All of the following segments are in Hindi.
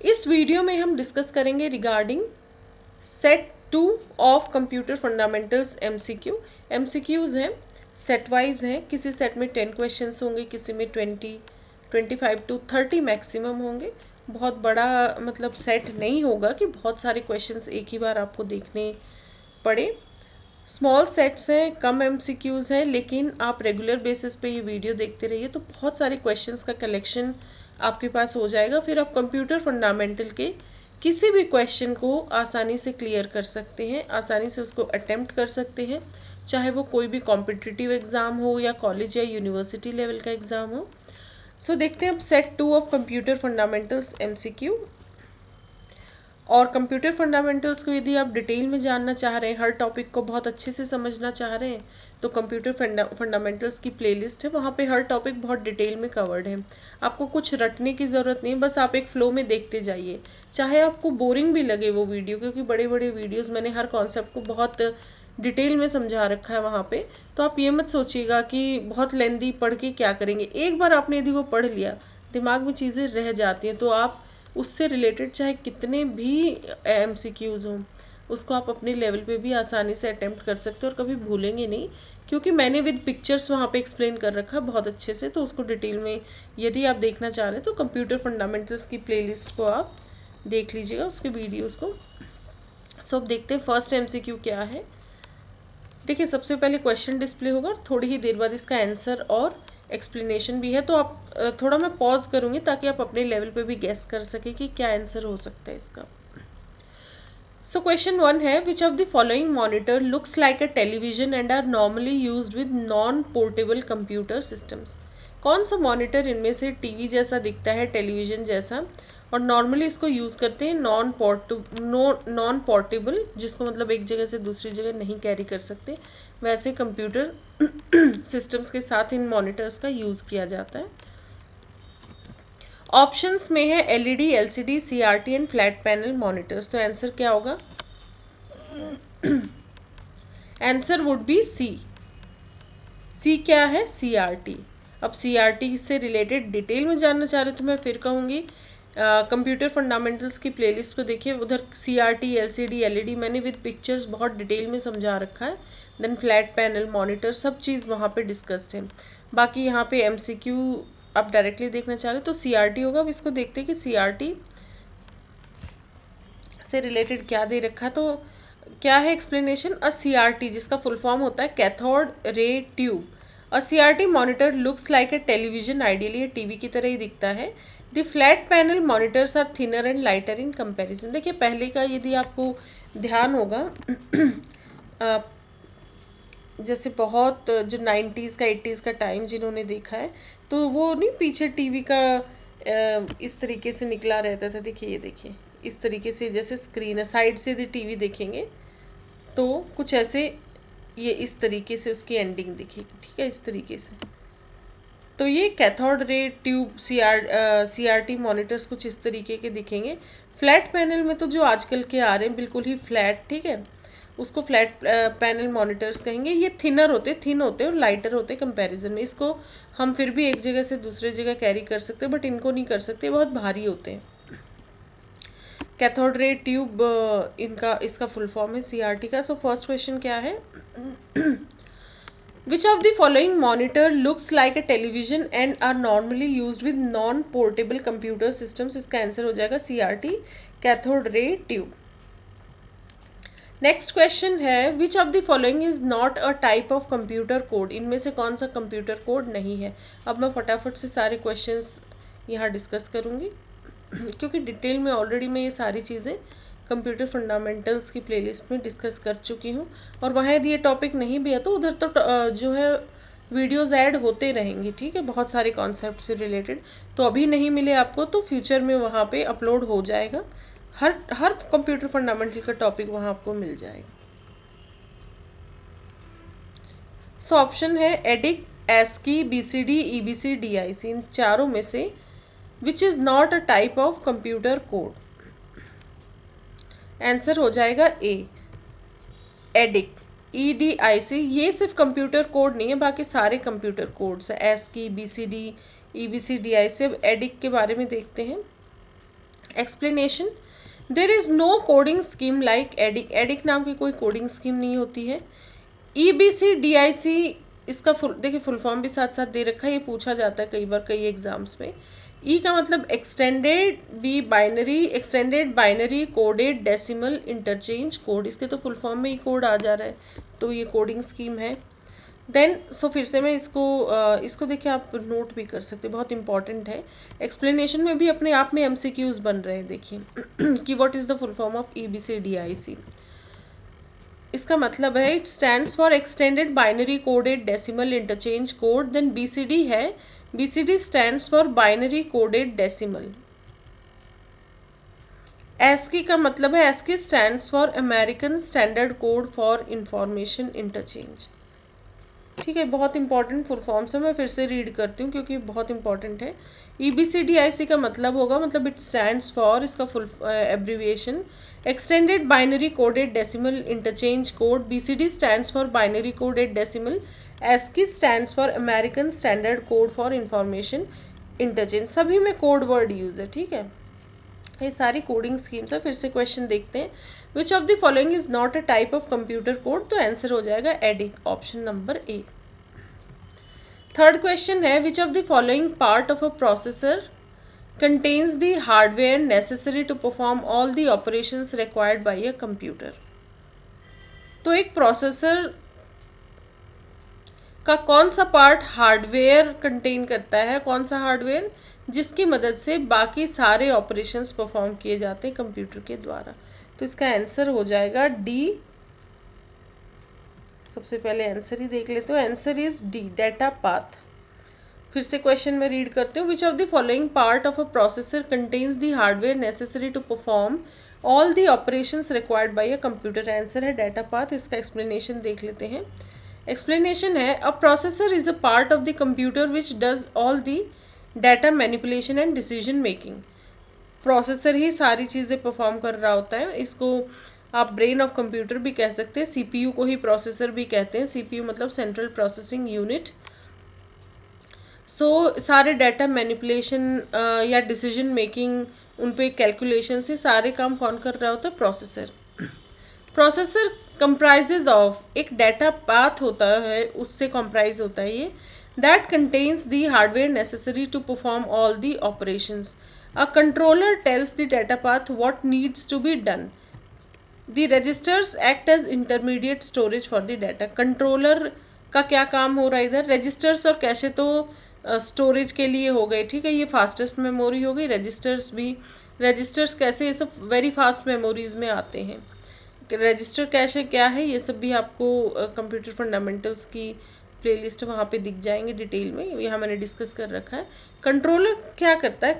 इस वीडियो में हम डिस्कस करेंगे regarding set 2 of computer fundamentals MCQ. MCQs हैं, सेट वाइज हैं, किसी सेट में 10 क्वेश्चंस होंगे, किसी में 20, 25 to 30 मैक्सिमम होंगे। बहुत बड़ा मतलब सेट नहीं होगा कि बहुत सारे क्वेश्चंस एक ही बार आपको देखने पड़े। स्मॉल सेट्स हैं, कम एमसीक्यूज हैं, लेकिन आप रेगुलर बेसिस पे ये वीडियो देखते रहिए तो बहुत सारे क्वेश्चंस का कलेक्शन आपके पास हो जाएगा। फिर आप कंप्यूटर फंडामेंटल के किसी भी क्वेश्चन को आसानी से क्लियर कर सकते हैं, आसानी से उसको अटेम्प्ट कर सकते हैं, चाहे वो कोई भी कॉम्पिटिटिव एग्ज़ाम हो या कॉलेज या यूनिवर्सिटी लेवल का एग्ज़ाम हो। सो देखते हैं अब set 2 of computer fundamentals MCQ. और कंप्यूटर फंडामेंटल्स को यदि आप डिटेल में जानना चाह रहे हैं, हर टॉपिक को बहुत अच्छे से समझना चाह रहे हैं, तो कंप्यूटर फंडामेंटल्स की प्लेलिस्ट है, वहाँ पे हर टॉपिक बहुत डिटेल में कवर्ड है। आपको कुछ रटने की ज़रूरत नहीं, बस आप एक फ़्लो में देखते जाइए। चाहे आपको बोरिंग भी लगे वो वीडियो, क्योंकि बड़े बड़े वीडियोस मैंने हर कॉन्सेप्ट को बहुत डिटेल में समझा रखा है वहाँ पे, तो आप ये मत सोचिएगा कि बहुत लेंदी पढ़ के क्या करेंगे। एक बार आपने यदि वो पढ़ लिया, दिमाग में चीज़ें रह जाती हैं, तो आप उससे रिलेटेड चाहे कितने भी एमसीक्यूज हों, उसको आप अपने लेवल पे भी आसानी से अटेम्प्ट कर सकते हो और कभी भूलेंगे नहीं, क्योंकि मैंने विद पिक्चर्स वहाँ पे एक्सप्लेन कर रखा है बहुत अच्छे से। तो उसको डिटेल में यदि आप देखना चाह रहे हैं तो कंप्यूटर फंडामेंटल्स की प्लेलिस्ट को आप देख लीजिएगा, उसके वीडियोज़ को। सो अब देखते हैं फर्स्ट एमसीक्यू क्या है। देखिए, सबसे पहले क्वेश्चन डिस्प्ले होगा और थोड़ी ही देर बाद इसका आंसर और एक्सप्लेनेशन भी है। तो आप थोड़ा मैं पॉज करूँगी ताकि आप अपने लेवल पे भी गेस कर सके कि क्या आंसर हो सकता है इसका। सो क्वेश्चन 1 है, which of the following monitor looks like a television and are normally used with non portable computer systems. कौन सा मॉनिटर इनमें से टीवी जैसा दिखता है, टेलीविजन जैसा, और नॉर्मली इसको यूज़ करते हैं नॉन पोर्टेबल, जिसको मतलब एक जगह से दूसरी जगह नहीं कैरी कर सकते, वैसे कंप्यूटर सिस्टम्स के साथ इन मॉनिटर्स का यूज़ किया जाता है। ऑप्शंस में है LED, LCD, CRT and flat panel monitors. तो आंसर क्या होगा? Answer would be C. C क्या है? सीआरटी। अब सीआरटी से रिलेटेड डिटेल में जानना चाह रहे तो मैं फिर कहूँगी कंप्यूटर फंडामेंटल्स की प्लेलिस्ट को देखिए, उधर सीआरटी, एलसीडी, एलईडी मैंने विद पिक्चर्स बहुत डिटेल में समझा रखा है। देन फ्लैट पैनल, मॉनिटर, सब चीज़ वहाँ पे डिस्कस्ड है। बाकी यहाँ पे एमसीक्यू आप डायरेक्टली देखना चाह रहे तो सीआरटी होगा। अब इसको देखते हैं कि सीआरटी से रिलेटेड क्या दे रखा है। तो क्या है एक्सप्लेनेशन? अ सीआरटी, जिसका फुल फॉर्म होता है cathode ray tube. A CRT monitor looks like a television, ideally ये टीवी की तरह ही दिखता है। The flat panel monitors are thinner and lighter in comparison. देखिए, पहले का यदि आपको ध्यान होगा जैसे बहुत जो 90s का 80s का टाइम जिन्होंने देखा है, तो वो नहीं पीछे टीवी का इस तरीके से निकला रहता था। देखिए, ये देखिए, इस तरीके से जैसे स्क्रीन है, साइड से यदि टीवी देखेंगे तो कुछ ऐसे ये इस तरीके से उसकी एंडिंग दिखेगी, ठीक है, इस तरीके से। तो ये cathode ray tube CRT monitors कुछ इस तरीके के दिखेंगे। फ्लैट पैनल में तो जो आजकल के आ रहे हैं बिल्कुल ही फ्लैट, ठीक है, उसको फ्लैट पैनल मॉनिटर्स कहेंगे। ये थिनर होते, थिन होते और लाइटर होते कंपैरिजन में। इसको हम फिर भी एक जगह से दूसरे जगह कैरी कर सकते हैं, बट इनको नहीं कर सकते, बहुत भारी होते हैं। कैथोड रे ट्यूब इनका इसका फुल फॉर्म है सीआरटी का। सो फर्स्ट क्वेश्चन क्या है? Which of the following monitor looks like a television and are normally used with non-portable computer systems? इसका आंसर हो जाएगा CRT, cathode ray tube. Next question है, which of the following is not a type of computer code. इनमें से कौन सा कंप्यूटर कोड नहीं है? अब मैं फटाफट से सारे क्वेश्चंस यहाँ डिस्कस करूँगी क्योंकि डिटेल में ऑलरेडी मैं ये सारी चीज़ें कंप्यूटर फंडामेंटल्स की प्लेलिस्ट में डिस्कस कर चुकी हूँ, और वहाँ यदि ये टॉपिक नहीं भी है तो उधर तो जो है वीडियोज़ ऐड होते रहेंगी, ठीक है, बहुत सारे कॉन्सेप्ट से रिलेटेड। तो अभी नहीं मिले आपको तो फ्यूचर में वहाँ पे अपलोड हो जाएगा, हर कंप्यूटर फंडामेंटल का टॉपिक वहाँ आपको मिल जाएगा। सो ऑप्शन है EDIC, ASCII, BCD, EBCDIC. इन चारों में से which is not a type of computer code? Answer हो जाएगा ए, एडिक, EDIC। ये सिर्फ कंप्यूटर कोड नहीं है, बाकी सारे कंप्यूटर कोड्स है, एस्की, बीसीडी, ईबीसी, डीआईसी। अब एडिक के बारे में देखते हैं। Explanation, there is no coding scheme like EDIC, EDIC नाम की कोई कोडिंग स्कीम नहीं होती है। EBCDIC, इसका देखिए फुल फॉर्म भी साथ साथ दे रखा है, ये पूछा जाता है कई बार कई एग्जाम्स में। ई का मतलब extended, B binary, extended binary coded decimal interchange code, इसके तो फुल फॉर्म में ही कोड आ जा रहा है, तो ये कोडिंग स्कीम है। देन फिर से मैं इसको देखिए आप नोट भी कर सकते, बहुत इंपॉर्टेंट है। एक्सप्लेनेशन में भी अपने आप में MCQs बन रहे हैं, देखिए कि what is the full form of EBCDIC। इसका मतलब है it stands for extended binary coded decimal interchange code. Then BCD है, BCD stands for binary coded decimal. ASCII का मतलब है ASCII stands for American standard code for information interchange. ठीक है, बहुत इंपॉर्टेंट फुल फॉर्म्स है, मैं फिर से रीड करती हूँ क्योंकि बहुत इंपॉर्टेंट है। EBCDIC का मतलब होगा, मतलब इट स्टैंड्स फॉर, इसका full abbreviation extended binary coded decimal interchange code. BCD stands for binary coded decimal. ASCII stands for American standard code for information interchange. सभी में कोड वर्ड यूज है, ठीक है, ये सारी कोडिंग स्कीम्स है। फिर से क्वेश्चन देखते हैं, which of the following is not a type of computer code, तो आंसर हो जाएगा EDIC, option number A. Third question है, which of the following part of a processor contains the hardware necessary to perform all the operations required by a computer। तो एक प्रोसेसर का कौन सा पार्ट हार्डवेयर कंटेन करता है, कौन सा हार्डवेयर जिसकी मदद से बाकी सारे ऑपरेशंस परफॉर्म किए जाते हैं कंप्यूटर के द्वारा, तो इसका आंसर हो जाएगा डी। सबसे पहले आंसर ही देख लेते हो, answer is D, data path. फिर से क्वेश्चन में रीड करते हो, which of the following part of a processor contains the hardware necessary to perform all the operations required by a computer, answer है डेटा पाथ। इसका एक्सप्लेनेशन देख लेते हैं। एक्सप्लेनेशन है, a processor is a part of the computer which does all the data manipulation and decision making. Processor ही सारी चीज़ें परफॉर्म कर रहा होता है, इसको आप ब्रेन ऑफ कंप्यूटर भी कह सकते हैं, CPU को ही प्रोसेसर भी कहते हैं, CPU मतलब सेंट्रल प्रोसेसिंग यूनिट। सारे डाटा मैनिपुलेशन या डिसीजन मेकिंग, उन पे कैलकुलेशन से सारे काम कौन कर रहा होता है, प्रोसेसर। प्रोसेसर कंप्राइजेज ऑफ, एक डाटा पाथ होता है उससे कंप्राइज होता है ये, that contains the hardware necessary to perform all the operations. A controller tells the data path what needs to be done. The registers act as intermediate storage for the data. Controller का क्या काम हो रहा है इधर, रजिस्टर्स और कैशे तो स्टोरेज के लिए हो गए, ठीक है, ये फास्टेस्ट मेमोरी हो गई। रजिस्टर्स भी, रजिस्टर्स कैसे, ये सब वेरी फास्ट मेमोरीज में आते हैं। रजिस्टर कैशे क्या है, ये सब भी आपको कंप्यूटर फंडामेंटल्स की प्लेलिस्ट वहाँ पे दिख जाएंगे डिटेल में, यहाँ मैंने डिस्कस कर रखा है। कंट्रोलर क्या करता है,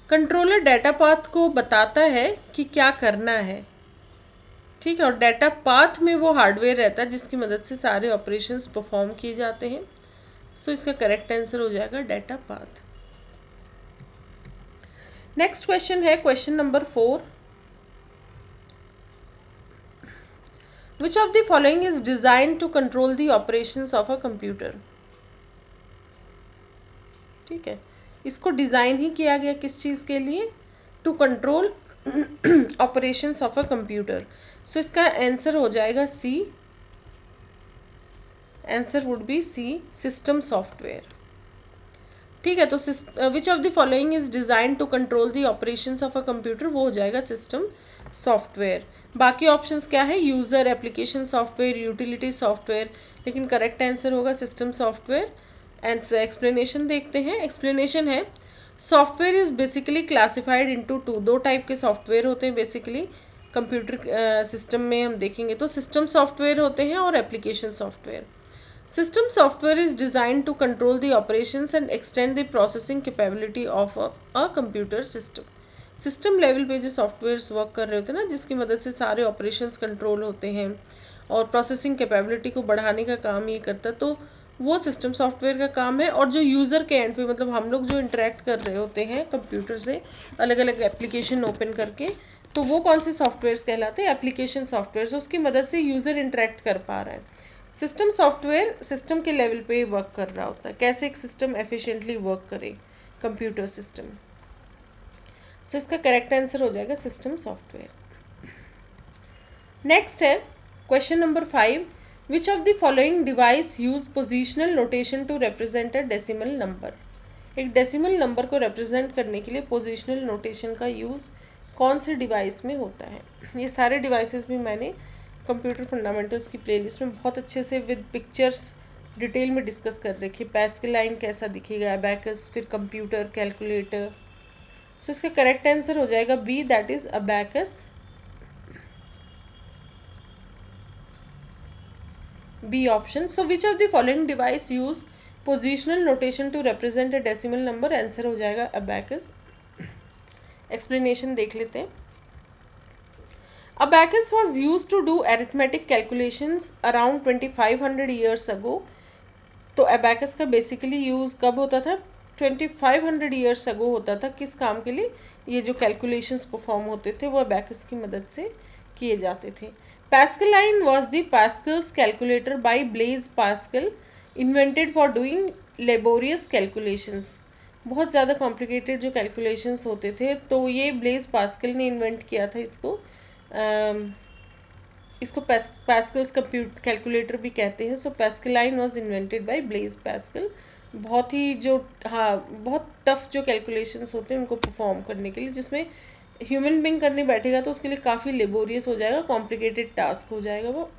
कंट्रोलर डाटा पाथ को बताता है कि क्या करना है, ठीक है, और डाटा पाथ में वो हार्डवेयर रहता है जिसकी मदद से सारे ऑपरेशंस परफॉर्म किए जाते हैं। सो इसका करेक्ट आंसर हो जाएगा डाटा पाथ। नेक्स्ट क्वेश्चन है question number 4, which of the following is design to control the operations of a computer. ठीक है, इसको डिजाइन ही किया गया किस चीज के लिए, to control operations of a computer. So इसका आंसर हो जाएगा C, answer would be C, system software. ठीक है, तो which of the following is design to control the operations of a computer, वो हो जाएगा सिस्टम सॉफ्टवेयर। बाकी ऑप्शंस क्या है, user, application software, utility software, लेकिन करेक्ट आंसर होगा सिस्टम सॉफ्टवेयर। आंसर एक्सप्लेनेशन देखते हैं। एक्सप्लेनेशन है, software is basically classified into to, दो टाइप के सॉफ्टवेयर होते हैं बेसिकली कंप्यूटर सिस्टम में हम देखेंगे तो, सिस्टम सॉफ्टवेयर होते हैं और application software. System software is designed to control the operations and extend the processing capability of a computer system. System level पे जो सॉफ्टवेयर्स वर्क कर रहे होते हैं ना, जिसकी मदद से सारे ऑपरेशंस कंट्रोल होते हैं और प्रोसेसिंग कैपेबिलिटी को बढ़ाने का काम ये करता है, तो वो सिस्टम सॉफ्टवेयर का काम है। और जो यूज़र के एंड पे, मतलब हम लोग जो इंटरेक्ट कर रहे होते हैं कंप्यूटर से अलग अलग एप्लीकेशन ओपन करके, तो वो कौन से सॉफ्टवेयर्स कहलाते हैं, एप्लीकेशन सॉफ्टवेयर, उसकी मदद से यूज़र इंटरेक्ट कर पा रहा है। सिस्टम सॉफ्टवेयर सिस्टम के लेवल पे वर्क कर रहा होता है, कैसे एक सिस्टम एफिशिएंटली वर्क करे, कंप्यूटर सिस्टम। सो इसका करेक्ट आंसर हो जाएगा सिस्टम सॉफ्टवेयर। नेक्स्ट है question number 5, which of the following device use positional notation to represent a decimal number. एक डेसिमल नंबर को रिप्रेजेंट करने के लिए पोजिशनल नोटेशन का यूज़ कौन से डिवाइस में होता है। ये सारे डिवाइसेस भी मैंने कंप्यूटर फंडामेंटल्स की प्लेलिस्ट में बहुत अच्छे से विद पिक्चर्स डिटेल में डिस्कस कर रखी है। पैस्केलाइन कैसा दिखेगा, अबैकस, फिर कंप्यूटर, कैलकुलेटर। सो इसका करेक्ट आंसर हो जाएगा B, that is abacus, B option. So which of the following device use positional notation to represent a decimal number, answer हो जाएगा अबैकस। एक्सप्लेनेशन देख लेते हैं। Abacus was used to do arithmetic calculations around 2500 years ago। तो abacus का बेसिकली यूज़ कब होता था? 2500 years ago होता था। किस काम के लिए? ये जो कैलकुलेशंस परफॉर्म होते थे वो abacus की मदद से किए जाते थे। Pascaline was the Pascal's calculator by Blaise Pascal, invented for doing laborious calculations। बहुत ज़्यादा कॉम्प्लिकेटेड जो कैलकुलेशंस होते थे तो ये ब्लेज पास्कल ने इन्वेंट किया था इसको। इसको पैस्कल्स कंप्यूट कैलकुलेटर भी कहते हैं। So Pascaline was invented by Blaise Pascal. बहुत ही जो बहुत टफ जो कैलकुलेशंस होते हैं उनको परफॉर्म करने के लिए, जिसमें ह्यूमन बीइंग करने बैठेगा तो उसके लिए काफ़ी लेबोरियस हो जाएगा, कॉम्प्लिकेटेड टास्क हो जाएगा वो।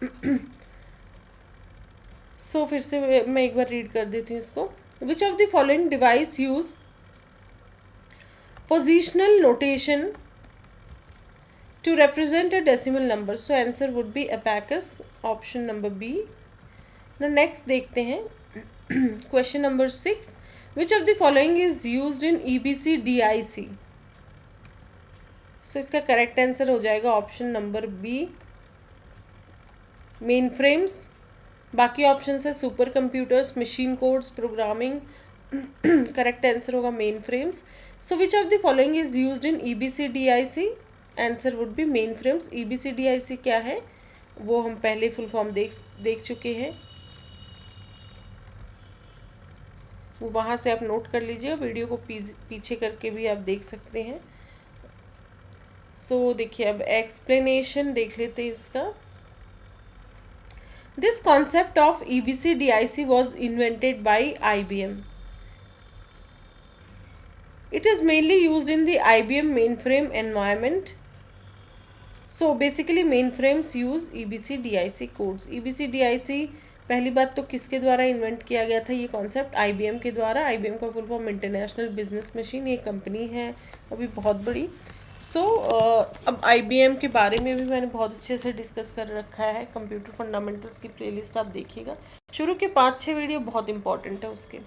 सो फिर से मैं एक बार रीड कर देती हूँ इसको। विच of the following device use positional notation to represent a decimal number, so answer would be abacus, option number B। now next देखते हैं question number 6, which of the following is used in EBCDIC। so इसका correct answer हो जाएगा option number B, mainframes. बाकी ऑप्शन है supercomputers, machine codes, programming. Correct answer होगा mainframes. So which of the following is used in EBCDIC, answer would be mainframes. EBCDIC क्या है वो हम पहले फुल फॉर्म देख चुके हैं, वो वहाँ से आप नोट कर लीजिए, वीडियो को पीछे करके भी आप देख सकते हैं। सो देखिए अब एक्सप्लेनेशन देख लेते हैं इसका। This concept of EBCDIC was invented by IBM। It is mainly used in the IBM mainframe environment। So basically mainframes use EBCDIC codes। EBCDIC पहली बात तो किसके द्वारा इन्वेंट किया गया था ये कॉन्सेप्ट? IBM के द्वारा। IBM का full form international business machine, ये कंपनी है अभी बहुत बड़ी। अब IBM के बारे में भी मैंने बहुत अच्छे से डिस्कस कर रखा है, कंप्यूटर फंडामेंटल्स की प्लेलिस्ट आप देखिएगा, शुरू के 5-6 वीडियो बहुत इंपॉर्टेंट है उसके।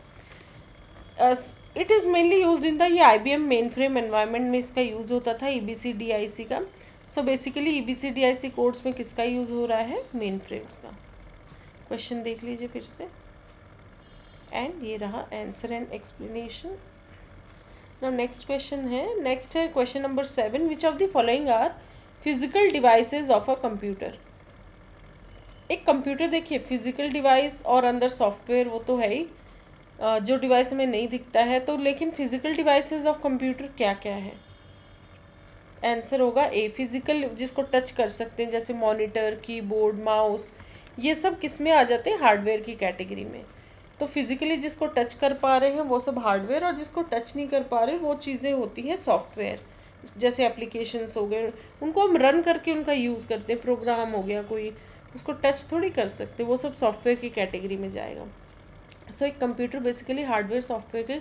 It is mainly use in the, ये IBM मेन फ्रेम एनवायरनमेंट में इसका यूज़ होता था EBCDIC का। सो बेसिकली EBCDIC कोड्स में किसका यूज़ हो रहा है? मेन फ्रेम्स का। क्वेश्चन देख लीजिए फिर से, एंड ये रहा answer and explanation. Now next question है question number 7, which of the following are physical devices of a computer. एक कंप्यूटर देखिए फिजिकल डिवाइस और अंदर सॉफ्टवेयर वो तो है ही, जो डिवाइस हमें नहीं दिखता है, तो लेकिन फिजिकल डिवाइसेस ऑफ कंप्यूटर क्या क्या है? आंसर होगा ए, फिजिकल जिसको टच कर सकते हैं, जैसे मॉनिटर, कीबोर्ड, माउस, ये सब किस में आ जाते हैं? हार्डवेयर की कैटेगरी में। तो फिजिकली जिसको टच कर पा रहे हैं वो सब हार्डवेयर, और जिसको टच नहीं कर पा रहे वो चीज़ें होती हैं सॉफ्टवेयर। जैसे एप्लीकेशंस हो गए, उनको हम रन करके उनका यूज़ करते हैं, प्रोग्राम हो गया कोई, उसको टच थोड़ी कर सकते, वो सब सॉफ्टवेयर की कैटेगरी में जाएगा। सो एक कंप्यूटर बेसिकली हार्डवेयर सॉफ्टवेयर के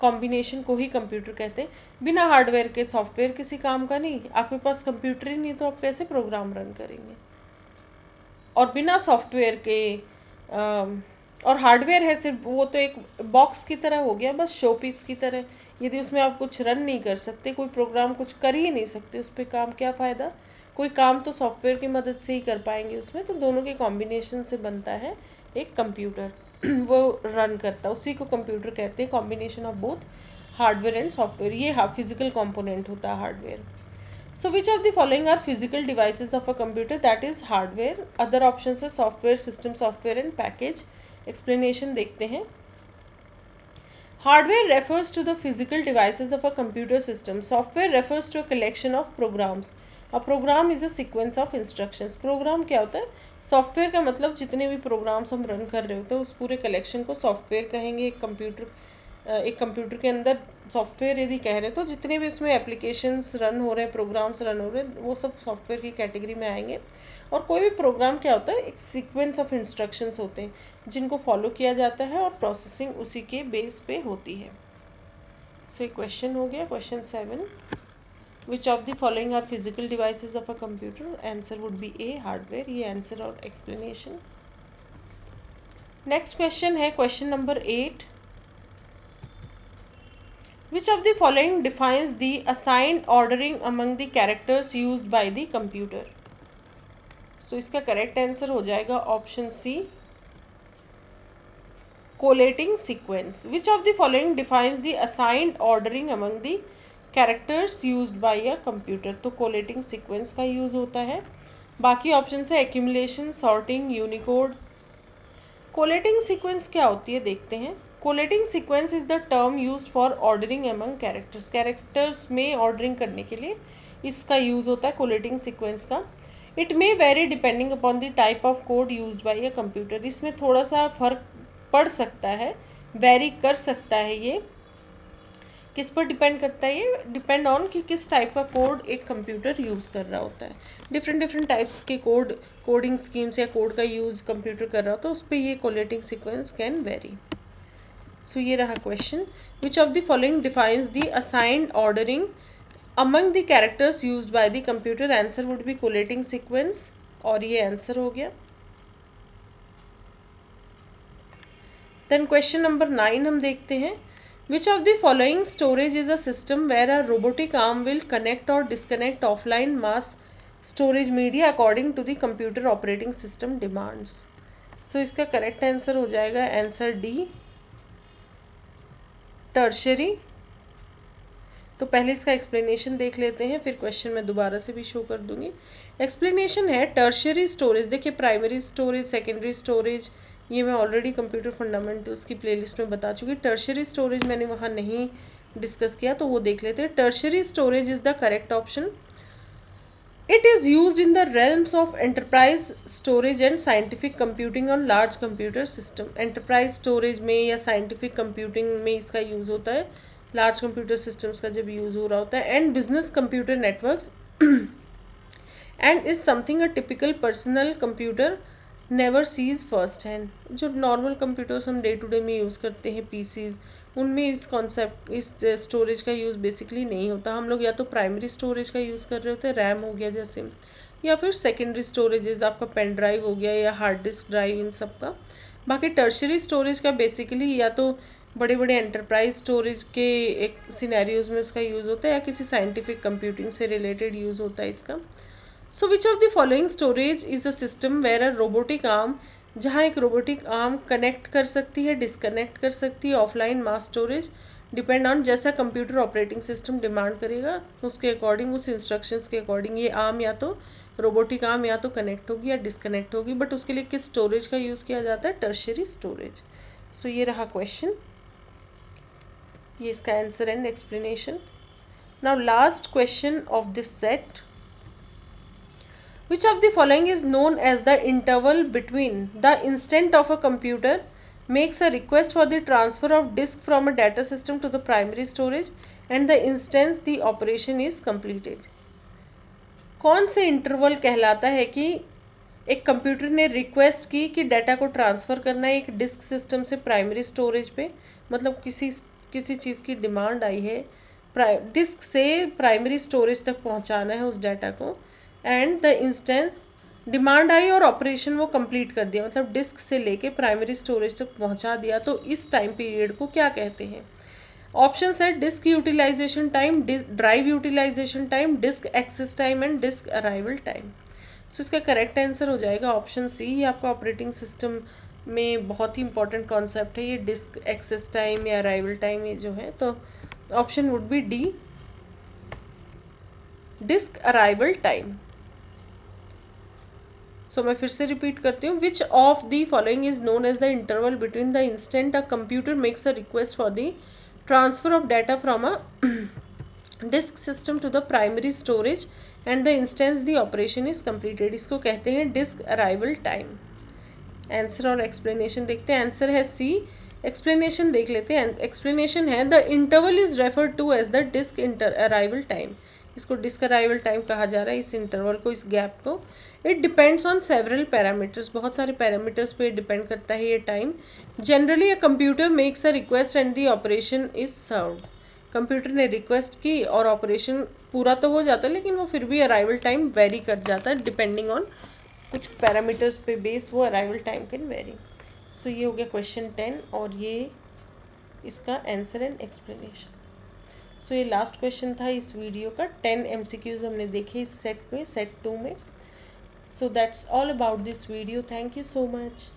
कॉम्बिनेशन को ही कंप्यूटर कहते हैं। बिना हार्डवेयर के सॉफ्टवेयर किसी काम का नहीं। आपके पास कंप्यूटर ही नहीं तो आप कैसे प्रोग्राम रन करेंगे? और बिना सॉफ्टवेयर के और हार्डवेयर है सिर्फ, वो तो एक बॉक्स की तरह हो गया, बस शो पीस की तरह। यदि उसमें आप कुछ रन नहीं कर सकते, कोई प्रोग्राम कुछ कर ही नहीं सकते उस पर काम, क्या फ़ायदा? कोई काम तो सॉफ्टवेयर की मदद से ही कर पाएंगे उसमें। तो दोनों के कॉम्बिनेशन से बनता है एक कंप्यूटर। वो रन करता है, उसी को कंप्यूटर कहते हैं, combination of both hardware and software. ये फिजिकल कंपोनेंट होता है hardware. So which of the following are physical devices of a computer? That is hardware. Other option है software, system software and package. Explanation देखते हैं। Hardware refers to the physical devices of a computer system. Software refers to a collection of programs. A program is a sequence of instructions. Program क्या होता है? सॉफ्टवेयर का मतलब जितने भी प्रोग्राम्स हम रन कर रहे होते हैं उस पूरे कलेक्शन को सॉफ्टवेयर कहेंगे. एक कंप्यूटर के अंदर सॉफ्टवेयर यदि कह रहे हैं तो जितने भी इसमें एप्लीकेशंस रन हो रहे हैं, प्रोग्राम्स रन हो रहे हैं, वो सब सॉफ्टवेयर की कैटेगरी में आएंगे. और कोई भी प्रोग्राम क्या होता है? एक सीक्वेंस ऑफ इंस्ट्रक्शंस होते हैं जिनको फॉलो किया जाता है और प्रोसेसिंग उसी के बेस पे होती है. सो ये क्वेश्चन हो गया. Question 7, which of the following are physical devices of a computer? Answer would be A, hardware. ये आंसर और एक्सप्लेनेशन. नेक्स्ट क्वेश्चन है question number 8. Which of the following defines the assigned ordering among the characters used by the computer? So इसका करेक्ट आंसर हो जाएगा option C, collating sequence. Which of the following defines the assigned ordering among the characters used by a computer? तो collating sequence का यूज होता है. बाकी ऑप्शन है accumulation, sorting, unicode. collating sequence क्या होती है देखते हैं. collating sequence is the term used for ordering among characters. characters में ordering करने के लिए इसका यूज होता है collating sequence का. It may vary depending upon the type of code used by a computer. इसमें थोड़ा सा फर्क पड़ सकता है, वेरी कर सकता है. ये किस पर डिपेंड करता है? ये डिपेंड ऑन कि किस टाइप का कोड एक कंप्यूटर यूज़ कर रहा होता है. डिफरेंट टाइप्स के कोडिंग स्कीम्स या कोड का यूज़ कंप्यूटर कर रहा होता है, उस पर ये कोलेटिंग सीक्वेंस कैन वेरी. सो ये रहा question. Which of the following defines the assigned ordering among the characters used by the computer? Answer would B collating sequence, और ये आंसर हो गया. देन क्वेश्चन नंबर 9 हम देखते हैं. Which of the following storage is a system where a robotic arm will connect or disconnect offline mass storage media according to the computer operating system demands? So इसका करेक्ट आंसर हो जाएगा आंसर डी, टर्शरी. तो पहले इसका एक्सप्लेनेशन देख लेते हैं, फिर क्वेश्चन मैं दोबारा से भी शो कर दूंगी. एक्सप्लेनेशन है टर्शरी स्टोरेज. देखिए प्राइमरी स्टोरेज, सेकेंडरी स्टोरेज, ये मैं ऑलरेडी कंप्यूटर फंडामेंटल्स की प्लेलिस्ट में बता चुकी. टर्शरी स्टोरेज मैंने वहाँ नहीं डिस्कस किया, तो वो देख लेते हैं. Tertiary storage is the correct option. It is used in the realms of enterprise storage and scientific computing on large computer system. Enterprise storage में या साइंटिफिक कंप्यूटिंग में इसका यूज़ होता है, लार्ज कंप्यूटर सिस्टम्स का जब यूज़ हो रहा होता है. And business computer networks and is something a typical personal computer never sees first hand. जो नॉर्मल कंप्यूटर्स हम डे टू डे में यूज़ करते हैं, पीसीज, उनमें इस स्टोरेज का यूज़ बेसिकली नहीं होता. हम लोग या तो प्राइमरी स्टोरेज का यूज़ कर रहे होते हैं, रैम हो गया जैसे, या फिर सेकेंडरी स्टोरेजेस, आपका पेन ड्राइव हो गया या हार्ड डिस्क ड्राइव, इन सब का. बाकी टर्शरी स्टोरेज का बेसिकली या तो बड़े बड़े एंटरप्राइज स्टोरेज के एक सिनेरियोज में उसका यूज़ होता है, या किसी साइंटिफिक कंप्यूटिंग से रिलेटेड यूज़ होता है इसका. So which of the following storage is a system where a robotic arm, जहाँ एक रोबोटिक आर्म कनेक्ट कर सकती है, डिसकनेक्ट कर सकती है, offline mass storage, depend on जैसा कंप्यूटर ऑपरेटिंग सिस्टम डिमांड करेगा उसके अकॉर्डिंग, उस इंस्ट्रक्शंस के अकॉर्डिंग ये आर्म या तो रोबोटिक आर्म या तो कनेक्ट होगी या डिसकनेक्ट होगी. बट उसके लिए किस स्टोरेज का यूज़ किया जाता है? Tertiary storage. सो ये रहा क्वेश्चन, ये इसका answer and explanation. Now last question of this set. Which of the following is known as the interval between the instant of a computer makes a request for the transfer of disk from a data system to the primary storage and the instance the operation is completed? कौन से इंटरवल कहलाता है कि एक कंप्यूटर ने रिक्वेस्ट की कि डाटा को ट्रांसफ़र करना है एक डिस्क सिस्टम से प्राइमरी स्टोरेज पे, मतलब किसी चीज़ की डिमांड आई है, डिस्क से प्राइमरी स्टोरेज तक पहुंचाना है उस डाटा को, एंड द इंस्टेंस डिमांड आई और ऑपरेशन वो कंप्लीट कर दिया, मतलब डिस्क से लेके प्राइमरी स्टोरेज तक पहुंचा दिया. तो इस टाइम पीरियड को क्या कहते हैं? ऑप्शन है disk utilization time, drive utilization time, disk access time and disk arrival time. So इसका करेक्ट आंसर हो जाएगा ऑप्शन सी. ये आपका ऑपरेटिंग सिस्टम में बहुत ही इंपॉर्टेंट कॉन्सेप्ट है ये डिस्क एक्सेस टाइम या अराइवल टाइम, ये जो है. तो option would be D, disk arrival time. So मैं फिर से रिपीट करती हूँ. Which of the following is known as the interval between the instant a computer makes a request for the transfer of data from a disk system to the primary storage and the instance the operation is completed. इसको कहते हैं डिस्क अराइवल टाइम. आंसर और एक्सप्लेनेशन देखते हैं. आंसर है सी. एक्सप्लेनेशन देख लेते हैं. एक्सप्लेनेशन है the interval is referred to as the disk arrival time. इसको डिस्क अराइवल टाइम कहा जा रहा है, इस इंटरवल को, इस गैप को. It depends on several parameters. बहुत सारे पैरामीटर्स पे डिपेंड करता है ये time. Generally a computer makes a request and the operation is served. Computer ने रिक्वेस्ट की और ऑपरेशन पूरा तो हो जाता है, लेकिन वो फिर भी अराइवल टाइम वेरी कर जाता है डिपेंडिंग ऑन कुछ पैरामीटर्स पे बेस वो अराइवल टाइम कैन वेरी. सो ये हो गया क्वेश्चन 10 और ये इसका आंसर एंड एक्सप्लेनेशन. सो ये लास्ट क्वेश्चन था इस वीडियो का. 10 MCQs हमने देखे इस सेट में, सेट 2 में. So that's all about this video. Thank you so much.